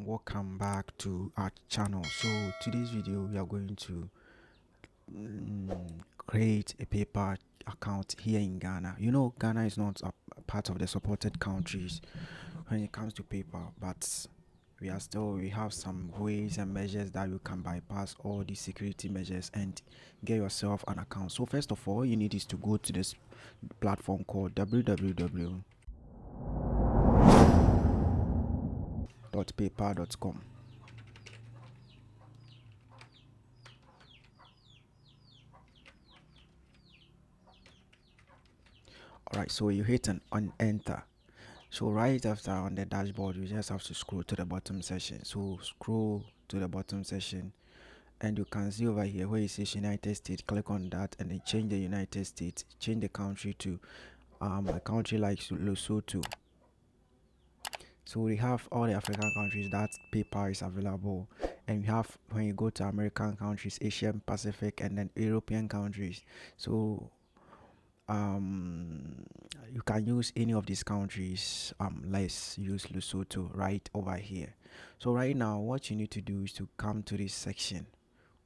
welcome back to our channel. So today's video we are going to create a PayPal account here in Ghana. You know, Ghana is not a part of the supported countries when it comes to PayPal, but we have some ways and measures that you can bypass all these security measures and get yourself an account. So first of all you need is to go to this platform called www.paypal.com. Alright, so you hit on enter. So right after on the dashboard, you just have to scroll to the bottom section. So scroll to the bottom section and you can see over here where it says United States. Click on that and then change the United States. Change the country to a country like Lesotho. So we have all the African countries that PayPal is available, and we have when you go to American countries, Asian Pacific, and then European countries. So you can use any of these countries. Let's use Lesotho right over here. So right now what you need to do is to come to this section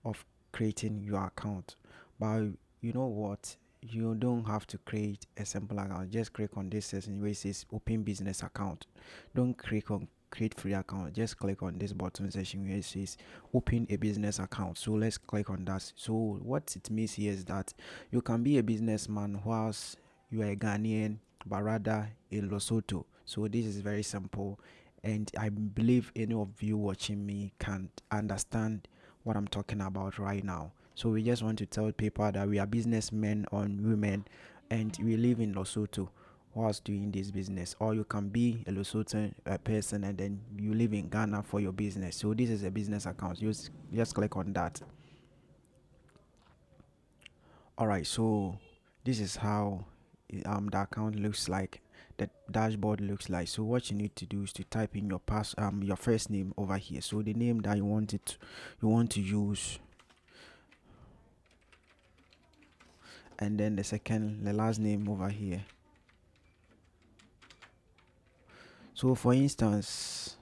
of creating your account. But you know what, you don't have to create a simple account. Just click on this section where it says open business account. Don't click on create free account. Just click on this button section where it says open a business account. So let's click on that. So what it means here is that you can be a businessman whilst you are a Ghanaian but rather in Lesotho. So this is very simple, and I believe any of you watching me can understand what I'm talking about right now. So we just want to tell people that we are businessmen or women and we live in Lesotho whilst doing this business. Or you can be a Lesotho person and then you live in Ghana for your business. So this is a business account. Just click on that. Alright, so this is how the account looks like, the dashboard looks like. So what you need to do is to type in your first name over here. So the name that you want to use, and then the last name over here. So for instance,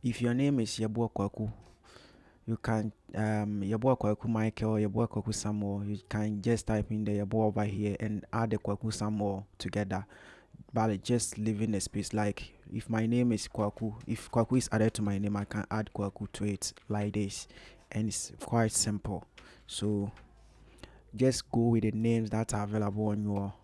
if your name is Yeboah Kwaku, you can Yeboah Kwaku Michael, Yeboah Kwaku Samuel, you can just type in the Yeboah over here and add the Kwaku Samuel together, but just leaving a space. Like if my name is Kwaku, if Kwaku is added to my name, I can add Kwaku to it like this, and it's quite simple. So just go with the names that are available on your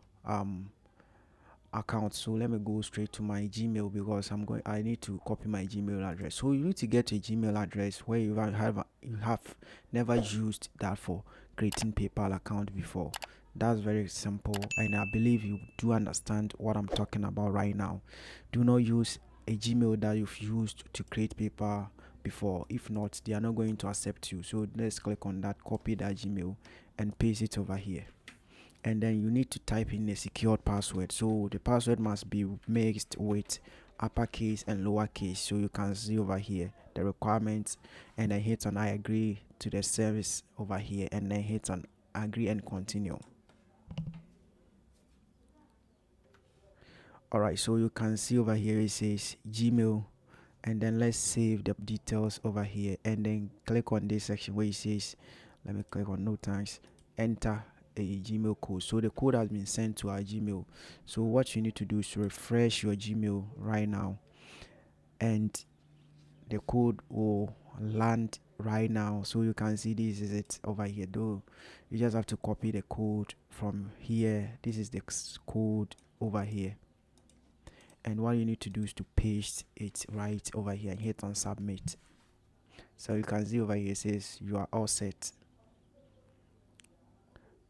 account. So let me go straight to my Gmail because I need to copy my Gmail address. So you need to get a Gmail address where you have never used that for creating PayPal account before. That's very simple, and I believe you do understand what I'm talking about right now. Do not use a Gmail that you've used to create PayPal before. If not, they are not going to accept you. So let's click on that, copy that Gmail and paste it over here, and then you need to type in a secured password. So the password must be mixed with uppercase and lowercase. So you can see over here the requirements, and then hit on I agree to the service over here, and then hit on agree and continue. Alright, so you can see over here it says Gmail, and then let's save the details over here, and then click on this section where it says, let me click on no thanks, enter a Gmail code. So the code has been sent to our Gmail. So what you need to do is to refresh your Gmail right now, and the code will land right now. So you can see this is it over here. Though you just have to copy the code from here. This is the code over here, and what you need to do is to paste it right over here and hit on submit. So you can see over here it says you are all set.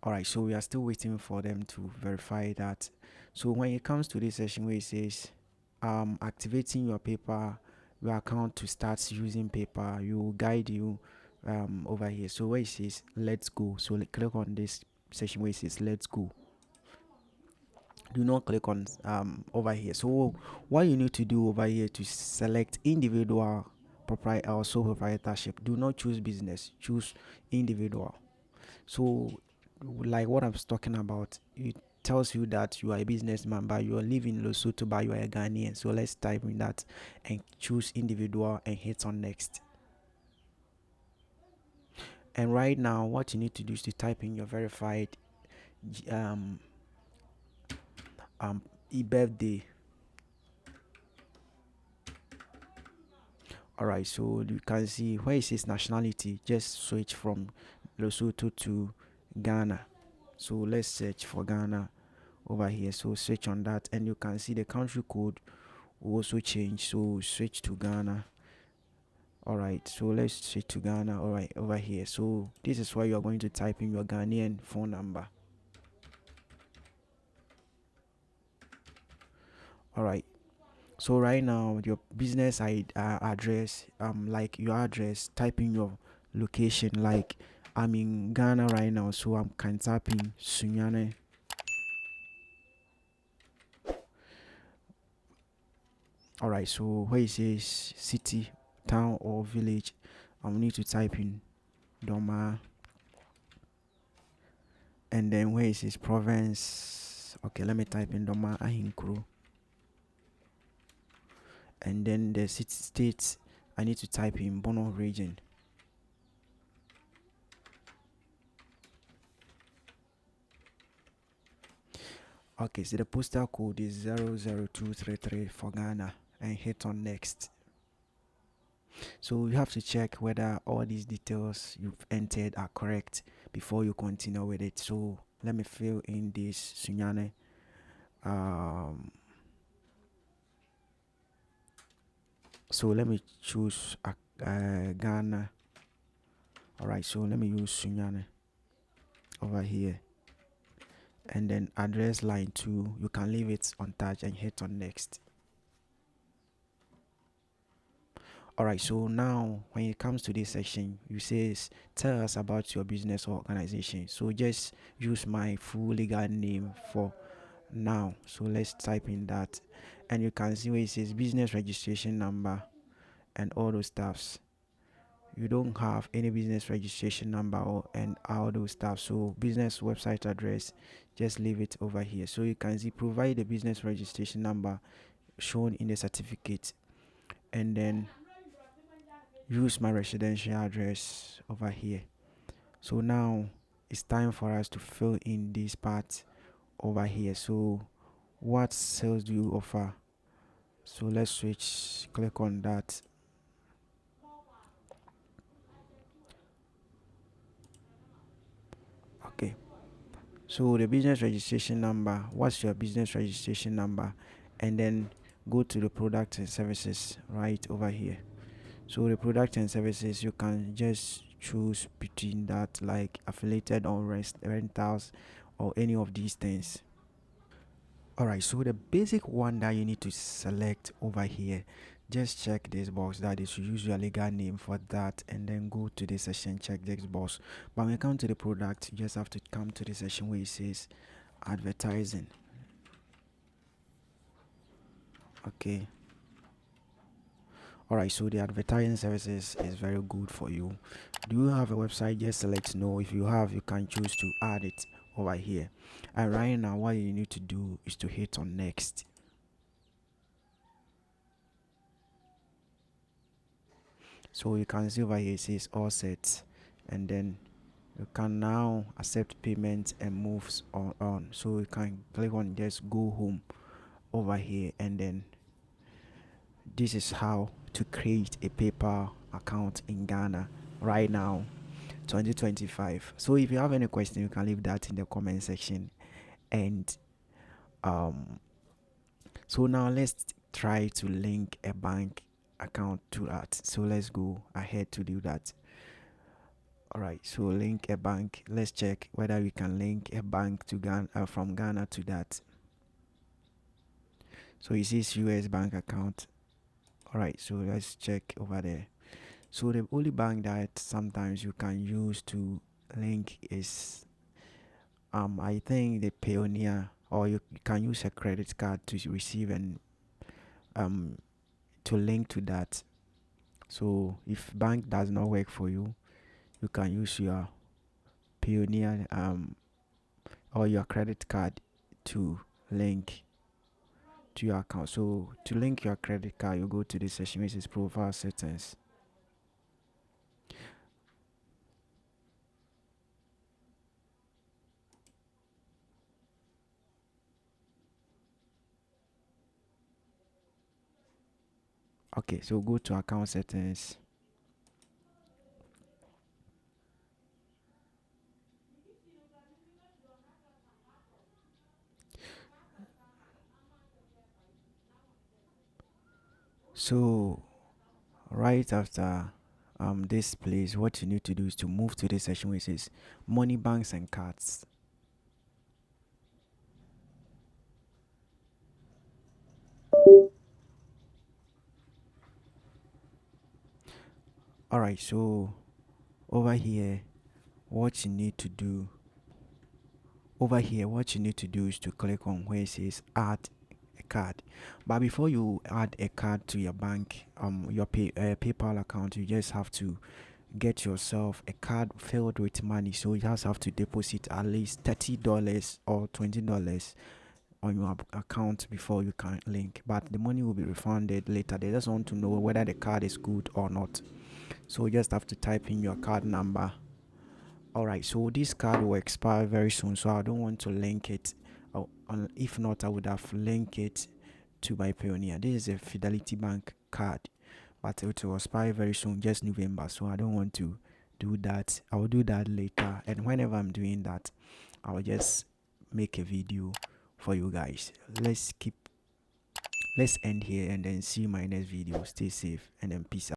Alright, so we are still waiting for them to verify that. So when it comes to this section where it says activating your your account to start using PayPal, you will guide you over here. So where it says let's go, so click on this section where it says let's go. Do not click on over here. So what you need to do over here to select individual proprietor or sole proprietorship. Do not choose business, choose individual. So like what I'm talking about, you tells you that you are a businessman, but you are living in Lesotho, but you are a Ghanaian. So let's type in that and choose individual and hit on next. And right now, what you need to do is to type in your verified um um e-birthday. All right, so you can see where it says nationality, just switch from Lesotho to Ghana. So let's search for Ghana over here. So switch on that, and you can see the country code will also change. So switch to Ghana. All right, so let's switch to Ghana. All right, over here. So this is where you are going to type in your Ghanaian phone number. All right. So right now, your business address, like your address, type in your location. Like I'm in Ghana right now, so I'm can type in Sunyane. All right. So where it says city, town, or village, I will need to type in Doma, and then where it says province. Okay, let me type in Doma Ahinkro, and then the city states. I need to type in Bono region. Okay, so the postal code is 00233 for Ghana, and hit on next. So you have to check whether all these details you've entered are correct before you continue with it. So let me fill in this Sunyane. So let me choose Ghana. All right, so let me use Sunyane over here, and then address line 2, you can leave it untouched and hit on next. All right, so now when it comes to this section, you says tell us about your business or organization. So just use my full legal name for now. So let's type in that, and you can see where it says business registration number and all those stuffs. You don't have any business registration number or and all those stuff. So business website address, just leave it over here. So you can see provide the business registration number shown in the certificate, and then use my residential address over here. So now it's time for us to fill in this part over here. So what sales do you offer? So let's switch, click on that. Okay, so the business registration number, what's your business registration number? And then go to the product and services right over here. So the product and services, you can just choose between that, like affiliated or rentals or any of these things. All right, so the basic one that you need to select over here, just check this box that is use your legal name for that, and then go to this section, check this box. But when you come to the product, you just have to come to the section where it says advertising. Okay. All right, so the advertising services is very good for you. Do you have a website? Just select no. If you have, you can choose to add it over here. And right now, what you need to do is to hit on next. So you can see over here it says all set, and then you can now accept payment and moves on. So you can click on just go home over here, and then this is how to create a PayPal account in Ghana right now, 2025. So if you have any question, you can leave that in the comment section. And um so now let's try to link a bank account to that. So let's go ahead to do that. All right, so link a bank. Let's check whether we can link a bank to Ghana, from Ghana to that. So it says US bank account. All right, so let's check over there. So the only bank that sometimes you can use to link is I think the Pioneer, or you can use a credit card to receive and um to link to that. So if bank does not work for you, you can use your Pioneer or your credit card to link to your account. So to link your credit card, you go to the section which is profile settings. Okay, so go to account settings. So right after this place, what you need to do is to move to this section which is money, banks and cards. All right, so over here what you need to do is to click on where it says add a card. But before you add a card to your bank, your PayPal account, you just have to get yourself a card filled with money. So you just have to deposit at least $30 or $20 on your account before you can link, but the money will be refunded later. They just want to know whether the card is good or not, so you just have to type in your card number. All right, so this card will expire very soon, so I don't want to link it. If not, I would have linked it to my Payoneer. This is a Fidelity Bank card, but it will expire very soon, just November, so I don't want to do that. I will do that later, and whenever I'm doing that, I'll just make a video for you guys. Let's end here and then see my next video. Stay safe and then peace out.